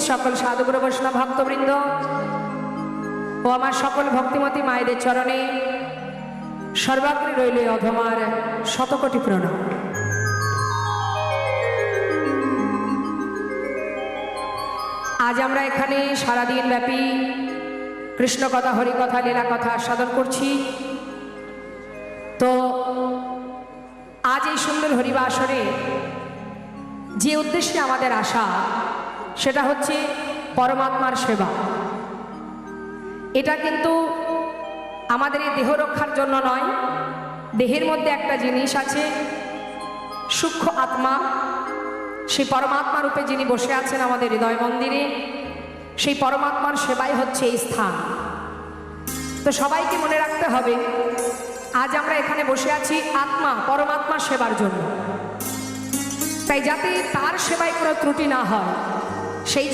সকল সাধুগুরু বৈষ্ণব ভক্তবৃন্দ ও আমার সকল ভক্তিমতী মায়েদের চরণে সর্বাগ্রে রইল অধমার শতকোটি প্রণাম। আজ আমরা এখানে সারাদিন ব্যাপী কৃষ্ণ কথা, হরিকথা, লীলা কথা আস্বাদন করছি। তো আজ এই সুন্দর হরিবাসরে যে উদ্দেশ্যে আমাদের আসা, সেটা হচ্ছে পরমাত্মার সেবা। এটা কিন্তু আমাদের এই দেহ রক্ষার জন্য নয়। দেহের মধ্যে একটা জিনিস আছে, সূক্ষ্ম আত্মা, সেই পরমাত্মা রূপে যিনি বসে আছেন আমাদের হৃদয় মন্দিরে, সেই পরমাত্মার সেবাই হচ্ছে এই স্থান। তো সবাইকে মনে রাখতে হবে, আজ আমরা এখানে বসে আছি আত্মা পরমাত্মার সেবার জন্য। তাই যাতে তার সেবায় কোনো ত্রুটি না হয়, সেই জন্য